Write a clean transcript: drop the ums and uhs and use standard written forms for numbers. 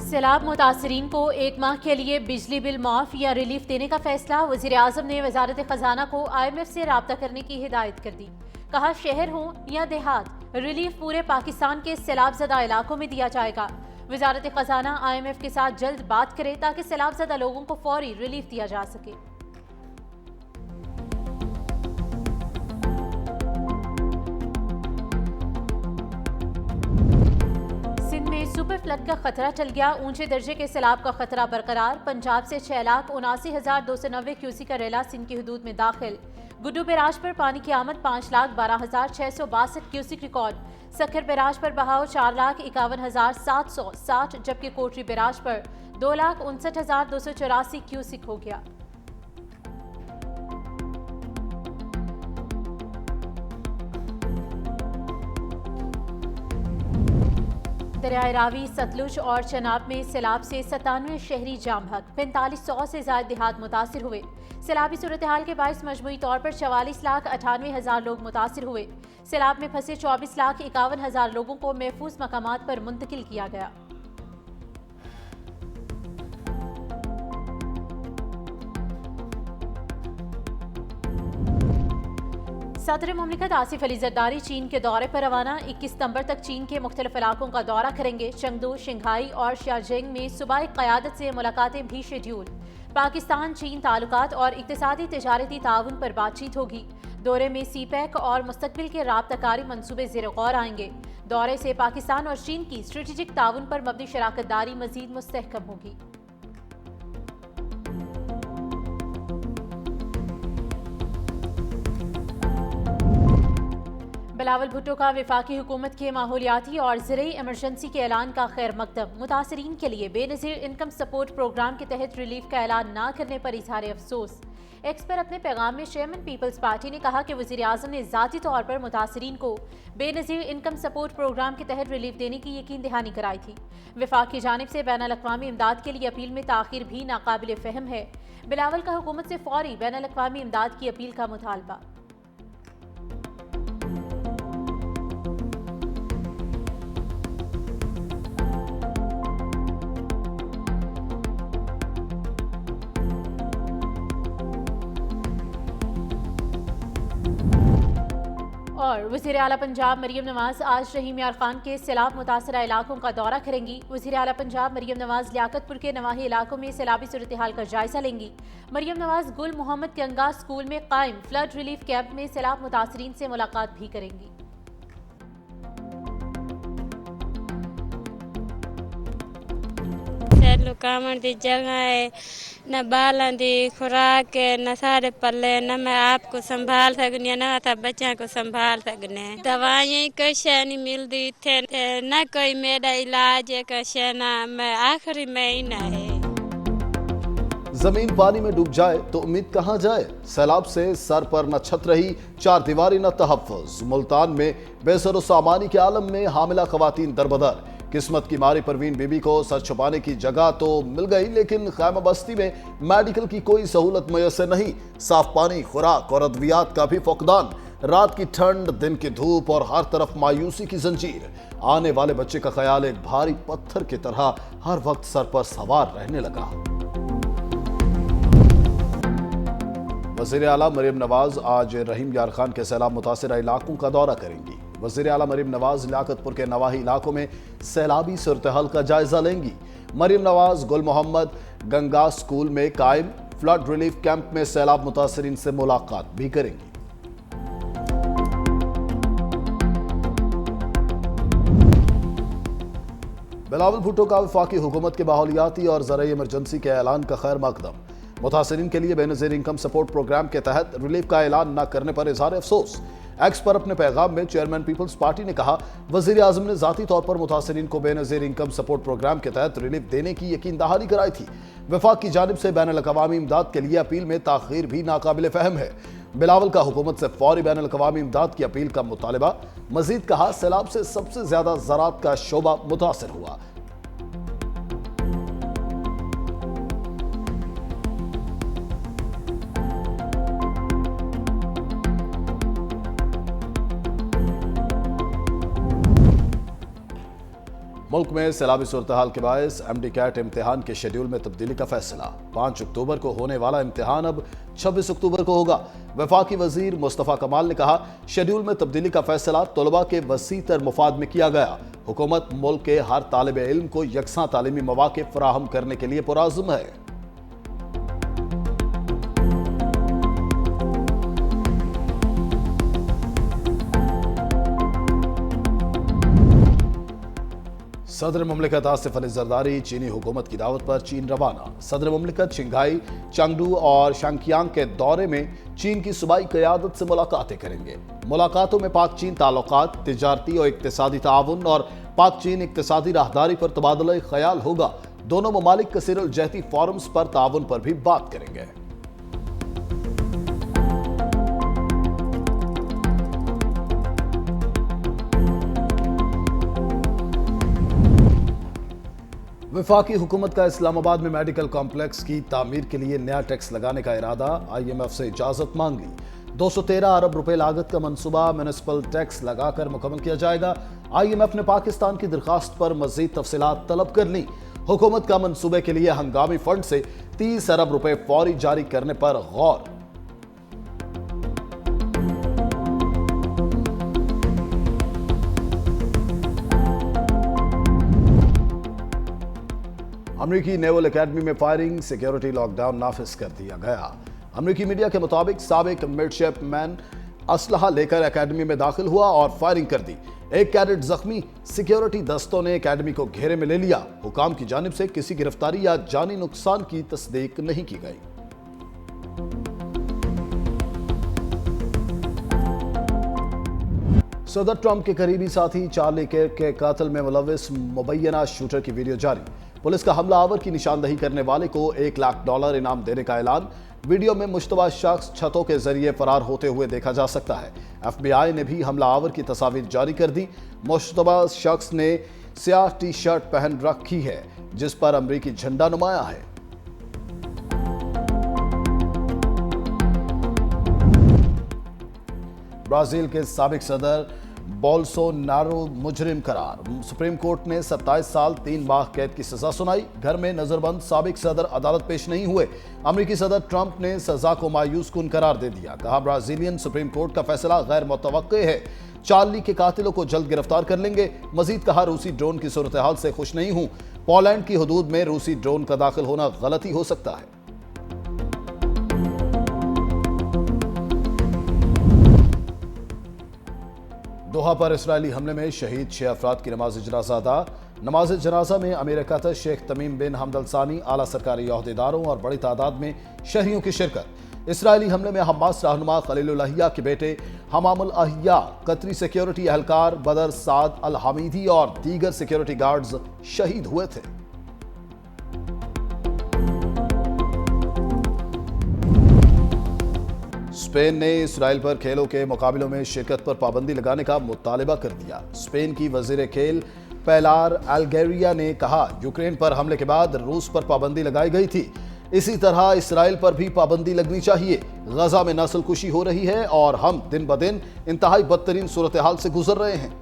सैलाब मुतासरीन को 1 माह के लिए बिजली बिल माफ या रिलीफ देने का फैसला। वज़ीर आज़म ने वजारत खजाना को IMF से राब्ता करने की हिदायत कर दी। कहा शहर हो या देहात, रिलीफ पूरे पाकिस्तान के सैलाब ज़दा इलाकों में दिया जाएगा। वजारत खजाना IMF के साथ जल्द बात करे ताकि सैलाब ज़दा लोगों को फौरी रिलीफ दिया जा सके। सुपर फ्लड का खतरा टल गया, ऊंचे दर्जे के सैलाब का खतरा बरकरार। पंजाब से 6,79,290 क्यूसिक का रेला सिंध की हदूद में दाखिल। गुड्डू बैराज पर पानी की आमद 5,12,662 क्यूसिक रिकॉर्ड। सखर बैराज पर बहाव 4,51,760, जबकि कोटरी बैराज पर 2,59,284 क्यूसिक हो गया। दरियाए रावी, सतलुज और चनाब में सैलाब से 97 शहरी जाम बहक, 4500 से ज्यादा देहात मुतासिर हुए। सैलाबी सूरत हाल के बायस मजमूई तौर पर 44,98,000 लोग मुतासिर हुए। सैलाब में फंसे 24,51,000 लोगों को महफूज मकामात पर मुंतकिल किया गया। सदर मुमलिकत आसिफ अली जरदारी चीन के दौरे पर रवाना। 21 सितंबर तक चीन के मुख्तलिफ इलाकों का दौरा करेंगे। चंगदू, शंघाई और शियाजिंग में सूबाई क़यादत से मुलाकातें भी शेड्यूल। पाकिस्तान चीन ताल्लुकात और इक़्तिसादी तिजारती ताउन पर बातचीत होगी। दौरे में CPEC और मुस्तक़बिल के राब्ताकारी मंसूबे ज़ेर गौर आएंगे। दौरे से पाकिस्तान और चीन की स्ट्रेटेजिक ताउन पर मबनी शराकतदारी मज़ीद मुस्तहकम होगी। बिलावल भुट्टो का वफाकी हुकूमत के माहौलियाती और ज़रई एमरजेंसी के ऐलान का खैर मकदम। मुतासरीन के लिए बेनज़ीर इनकम सपोर्ट प्रोग्राम के तहत रिलीफ का ऐलान न करने पर इजहार अफसोस। एक्स पर अपने पैगाम में चेयरमैन पीपल्स पार्टी ने कहा कि वज़ीर आज़म ने ज़ाती तौर पर मुतासरीन को बेनज़ीर इनकम सपोर्ट प्रोग्राम के तहत रिलीफ देने की यकीन दहानी कराई थी। वफाक की जानिब से बैनुल अक़वामी इमदाद के लिए अपील में ताख़ीर भी नाकाबिल फ़हम है। बिलावल का हुकूमत से फौरी बैनुल अक़वामी इमदाद की अपील का मुतालबा। और वज़ीर आला पंजाब मरियम नवाज आज रहीम यार खान के सैलाब मुतासरा इलाकों का दौरा करेंगी। वज़ीर आला पंजाब मरियम नवाज लियाकतपुर के नवाही इलाकों में सैलाबी सूरत हाल का जायजा लेंगी। मरियम नवाज गुल मोहम्मद कंगा स्कूल में कायम फ्लड रिलीफ कैंप में सैलाब मुतासरीन से मुलाकात भी करेंगी। लुकावन दी जगह है, न बालन दी खुराक है, न सारे पल्ले, न मैं आपको संभाल सकनी न था बच्चों को संभाल सकने। दवाइयाँ कैसे नहीं मिलती थे, न कोई मेरा इलाज है कैसे ना, मैं आखिरी महीना है। जमीन पानी में डूब जाए तो उम्मीद कहाँ जाए। सैलाब से सर पर न छत रही, चार दीवारी न तहफ़्फ़ुज़। मुल्तान में बेसर सामानी के आलम में हामिला ख़वातीन दरबदर। किस्मत की मारी परवीन बीबी को सर छुपाने की जगह तो मिल गई, लेकिन खैमा बस्ती में मेडिकल की कोई सहूलत मैसर नहीं। साफ पानी, खुराक और अद्वियात का भी फुकदान। रात की ठंड, दिन की धूप और हर तरफ मायूसी की जंजीर। आने वाले बच्चे का ख्याल एक भारी पत्थर की तरह हर वक्त सर पर सवार रहने लगा। वज़ीर आला मरियम नवाज आज रहीम यार खान के सैलाब मुतासिर इलाकों का दौरा करेंगी। वज़ीर आला मरियम नवाज लियाकतपुर के नवाही इलाकों में सैलाबी सूरत-ए-हाल का जायजा लेंगी। मरियम नवाज गुल मोहम्मद गंगा स्कूल में कायम फ्लड रिलीफ कैंप में सैलाब मुतासरीन से मुलाकात भी करेंगी। बिलावल भुट्टो का वफाकी हुकूमत के माहौलियाती और ज़राई इमरजेंसी के ऐलान का खैर मकदम। मुतासरीन के लिए बेनज़ीर इनकम सपोर्ट प्रोग्राम के तहत रिलीफ का ऐलान न करने पर इजहार अफसोस। एक्स पर अपने पैगाम में चेयरमैन पीपल्स पार्टी ने कहा वज़ीर आज़म ने ज़ाती तौर पर मुतासरीन को बेनज़ीर इनकम सपोर्ट प्रोग्राम के तहत रिलीफ देने की यकीन दहानी कराई थी। वफाक की जानिब से बैनुल अक़वामी इमदाद के लिए अपील में ताख़ीर भी नाकाबिल फ़हम है। बिलावल का हुकूमत से फौरी बैनुल अक़वामी इमदाद की अपील का मुतालबा। मज़ीद कहा सैलाब से सबसे ज़्यादा ज़राअत का शोबा मुतासिर हुआ। मुल्क में सैलाबी सूरत-ए-हाल के बायस MD-CAT इम्तिहान के शेड्यूल में तब्दीली का फैसला। 5 अक्टूबर को होने वाला इम्तिहान अब 26 अक्टूबर को होगा। वफाकी वजीर मुस्तफा कमाल ने कहा, शेड्यूल में तब्दीली का फैसला तलबा के वसी तर मुफाद में किया गया। हुकूमत मुल्क के हर तालिब इल्म को यकसां तालीमी मौक़े फराहम करने के लिए पुरअज़्म है। सदर मुमलिकत आसिफ अली जरदारी चीनी हुकूमत की दावत पर चीन रवाना। सदर मुमलिकत शिंघाई, चंगडू और शांकियांग के दौरे में चीन की सूबाई क़यादत से मुलाकातें करेंगे। मुलाकातों में पाक चीन ताल्लुकात, तिजारती और इक्तिसादी ताउन और पाक चीन इक्तिसादी राहदारी पर तबादला ख्याल होगा। दोनों ममालिक कसीरुल जहती फोरम्स पर ताउन पर भी बात करेंगे। वफाकी हुकूमत का इस्लामाबाद में मेडिकल कॉम्प्लेक्स की तामीर के लिए नया टैक्स लगाने का इरादा। IMF से इजाजत मांग ली। 213 अरब रुपए लागत का मंसूबा म्युनिसिपल टैक्स लगाकर मुकम्मल किया जाएगा। IMF ने पाकिस्तान की दरखास्त पर मजीद तफसीलात तलब कर ली। हुकूमत का मंसूबे के लिए हंगामी फंड से 30 अरब रुपए फौरी जारी करने पर गौर। अमरीकी नेवल एकेडमी में फायरिंग, सिक्योरिटी लॉकडाउन नाफिज कर दिया गया। अमरीकी मीडिया के मुताबिक साबिक मिडशिपमैन असलहा लेकर एकेडमी में दाखिल हुआ और फायरिंग कर दी। एक कैडेट जख्मी। सिक्योरिटी दस्तों ने एकेडमी को घेरे में ले लिया। हुकाम की जानिब से किसी गिरफ्तारी या जानी नुकसान की तस्दीक नहीं की गई। सदर ट्रंप के करीबी साथी चार्ली किर्क के कातल में मुलव्विस मुबैना शूटर की वीडियो जारी। पुलिस का हमला आवर की निशानदही करने वाले को $1 लाख इनाम देने का ऐलान। वीडियो में मुश्तबा शख्स छतों के जरिए फरार होते हुए देखा जा सकता है। FBI ने भी हमला आवर की तस्वीर जारी कर दी। मुश्तबा शख्स ने स्याह टी शर्ट पहन रखी है जिस पर अमरीकी झंडा नुमाया है। ब्राजील के साबिक सदर बोल्सोनारो मुजरिम करार। सुप्रीम कोर्ट ने 27 साल 3 माह कैद की सजा सुनाई। घर में नजरबंद साबिक सदर अदालत पेश नहीं हुए। अमेरिकी सदर ट्रंप ने सजा को मायूस कुन करार दे दिया। कहा, ब्राजीलियन सुप्रीम कोर्ट का फैसला गैर मुतवक्के है। चार्ली के कातिलों को जल्द गिरफ्तार कर लेंगे। मजीद कहा, रूसी ड्रोन की सूरत हाल से खुश नहीं हूं। पोलैंड की हदूद में रूसी ड्रोन का दाखिल होना गलती हो सकता है। दोहा पर इसराइली हमले में शहीद 6 अफराद की नमाज जनाजा अदा। नमाज जनाजा में अमीर कतर शेख तमीम बिन हमद अल सानी, आला सरकारी ओहदेदारों और बड़ी तादाद में शहरियों की शिरकत। इसराइली हमले में हमास रहनुमा खलीलुल अहिया के बेटे हमामुल अहिया, कतरी सिक्योरिटी एहलकार बदर साद अल हमीदी और दीगर सिक्योरिटी गार्ड्स शहीद हुए थे। स्पेन ने इसराइल पर खेलों के मुकाबलों में शिरकत पर पाबंदी लगाने का मुतालिबा कर दिया। स्पेन की वजीर खेल पैलार अल्गेरिया ने कहा, यूक्रेन पर हमले के बाद रूस पर पाबंदी लगाई गई थी, इसी तरह इसराइल पर भी पाबंदी लगनी चाहिए। गजा में नस्ल कुशी हो रही है और हम दिन ब दिन इंतहाई बदतरीन सूरत हाल से गुजर रहे हैं।